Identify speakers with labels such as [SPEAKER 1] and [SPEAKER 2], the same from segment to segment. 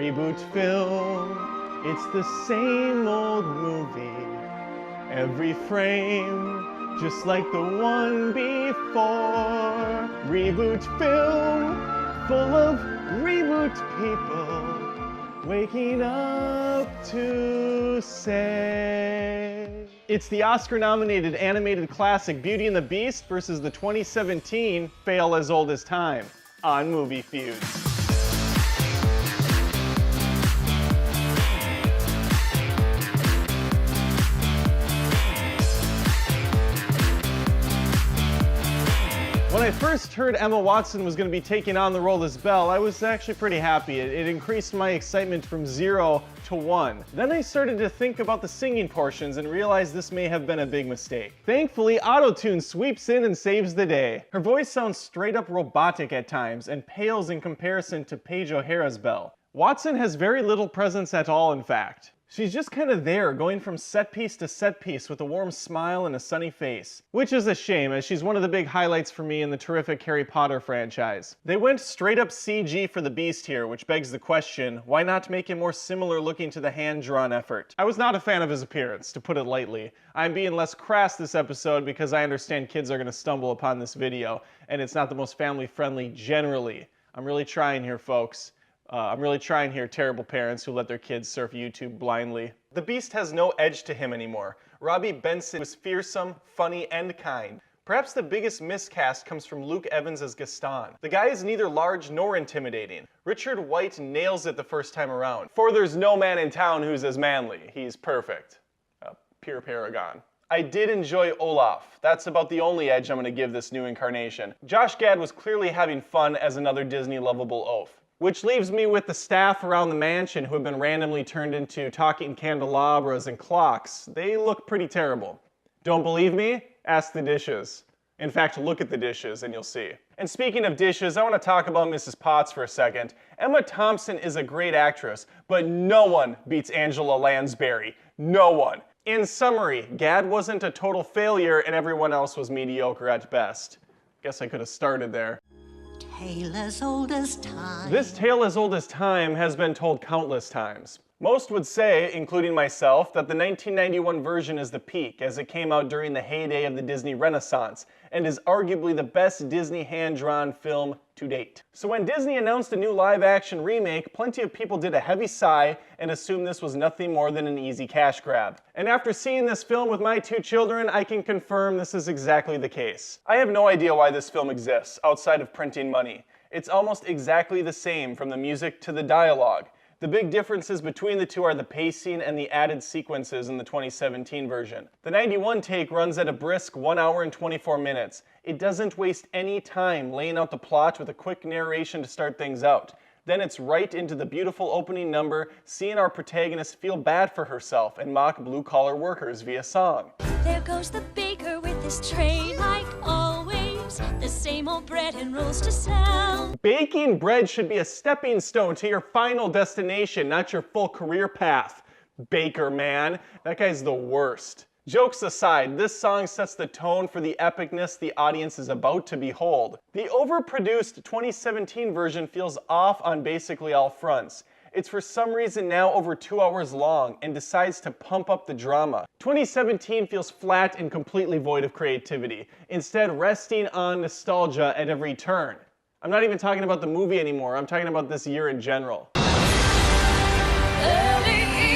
[SPEAKER 1] Reboot film, it's the same old movie. Every frame, just like the one before. Reboot film, full of reboot people, waking up to say. It's the Oscar-nominated animated classic Beauty and the Beast versus the 2017 fail as old as time on Movie Feuds. When I first heard Emma Watson was going to be taking on the role as Belle, I was actually pretty happy. It increased my excitement from 0 to 1. Then I started to think about the singing portions and realized this may have been a big mistake. Thankfully, Auto-Tune sweeps in and saves the day. Her voice sounds straight up robotic at times and pales in comparison to Paige O'Hara's Belle. Watson has very little presence at all, in fact. She's just kind of there, going from set piece to set piece with a warm smile and a sunny face. Which is a shame, as she's one of the big highlights for me in the terrific Harry Potter franchise. They went straight up CG for the Beast here, which begs the question, why not make him more similar looking to the hand-drawn effort? I was not a fan of his appearance, to put it lightly. I'm being less crass this episode because I understand kids are going to stumble upon this video, and it's not the most family-friendly generally. I'm really trying here, folks. I'm really trying here, terrible parents who let their kids surf YouTube blindly. The Beast has no edge to him anymore. Robbie Benson was fearsome, funny, and kind. Perhaps the biggest miscast comes from Luke Evans as Gaston. The guy is neither large nor intimidating. Richard White nails it the first time around. For there's no man in town who's as manly. He's perfect. A pure paragon. I did enjoy Olaf. That's about the only edge I'm going to give this new incarnation. Josh Gad was clearly having fun as another Disney lovable oaf. Which leaves me with the staff around the mansion who have been randomly turned into talking candelabras and clocks. They look pretty terrible. Don't believe me? Ask the dishes. In fact, look at the dishes and you'll see. And speaking of dishes, I want to talk about Mrs. Potts for a second. Emma Thompson is a great actress, but no one beats Angela Lansbury. No one. In summary, Gad wasn't a total failure and everyone else was mediocre at best. Guess I could have started there.
[SPEAKER 2] Tale as old as time.
[SPEAKER 1] This tale as old as time has been told countless times. Most would say, including myself, that the 1991 version is the peak, as it came out during the heyday of the Disney Renaissance, and is arguably the best Disney hand-drawn film to date. So when Disney announced a new live-action remake, plenty of people did a heavy sigh and assumed this was nothing more than an easy cash grab. And after seeing this film with my 2 children, I can confirm this is exactly the case. I have no idea why this film exists, outside of printing money. It's almost exactly the same, from the music to the dialogue. The big differences between the two are the pacing and the added sequences in the 2017 version. The 91 take runs at a brisk 1 hour and 24 minutes. It doesn't waste any time laying out the plot with a quick narration to start things out. Then it's right into the beautiful opening number, seeing our protagonist feel bad for herself and mock blue-collar workers via song.
[SPEAKER 2] There goes the baker with his tray like always. The same old bread and rolls to sell.
[SPEAKER 1] Baking bread should be a stepping stone to your final destination, not your full career path. Baker man, that guy's the worst. Jokes aside, this song sets the tone for the epicness the audience is about to behold. The overproduced 2017 version feels off on basically all fronts. It's for some reason now over 2 hours long and decides to pump up the drama. 2017 feels flat and completely void of creativity, instead resting on nostalgia at every turn. I'm not even talking about the movie anymore, I'm talking about this year in general.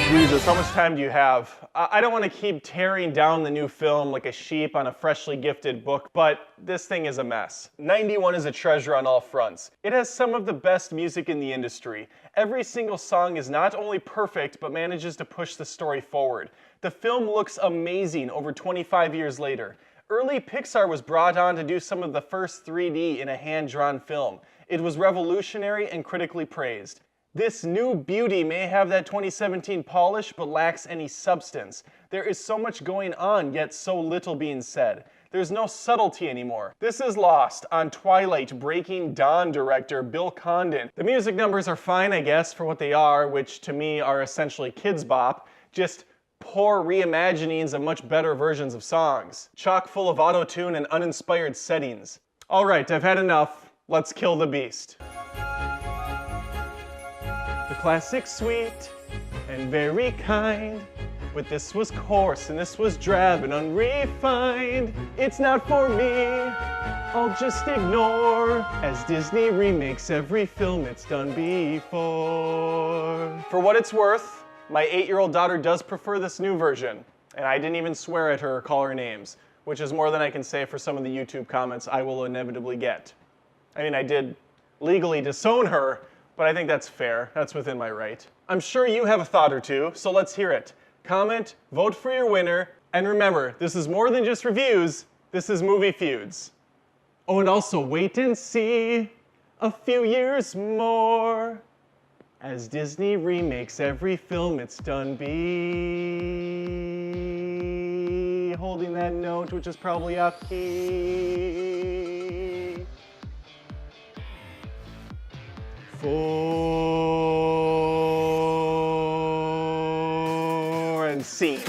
[SPEAKER 1] Jesus, how much time do you have? I don't want to keep tearing down the new film like a sheep on a freshly gifted book, but this thing is a mess. 91 is a treasure on all fronts. It has some of the best music in the industry. Every single song is not only perfect, but manages to push the story forward. The film looks amazing over 25 years later. Early Pixar was brought on to do some of the first 3D in a hand-drawn film. It was revolutionary and critically praised. This new beauty may have that 2017 polish, but lacks any substance. There is so much going on, yet so little being said. There's no subtlety anymore. This is lost on Twilight Breaking Dawn director Bill Condon. The music numbers are fine, I guess, for what they are, which to me are essentially kids bop. Just poor reimaginings of much better versions of songs. Chock full of auto-tune and uninspired settings. Alright, I've had enough. Let's kill the beast. The classic sweet and very kind. But this was coarse and this was drab and unrefined. It's not for me, I'll just ignore, as Disney remakes every film it's done before. For what it's worth, my 8-year-old daughter does prefer this new version, and I didn't even swear at her or call her names, which is more than I can say for some of the YouTube comments I will inevitably get. I mean, I did legally disown her, but I think that's fair. That's within my right. I'm sure you have a thought or two, so let's hear it. Comment, vote for your winner, and remember, this is more than just reviews, this is Movie Feuds. Oh, and also wait and see a few years more as Disney remakes every film it's done be. Holding that note, which is probably off key. 4 and scene.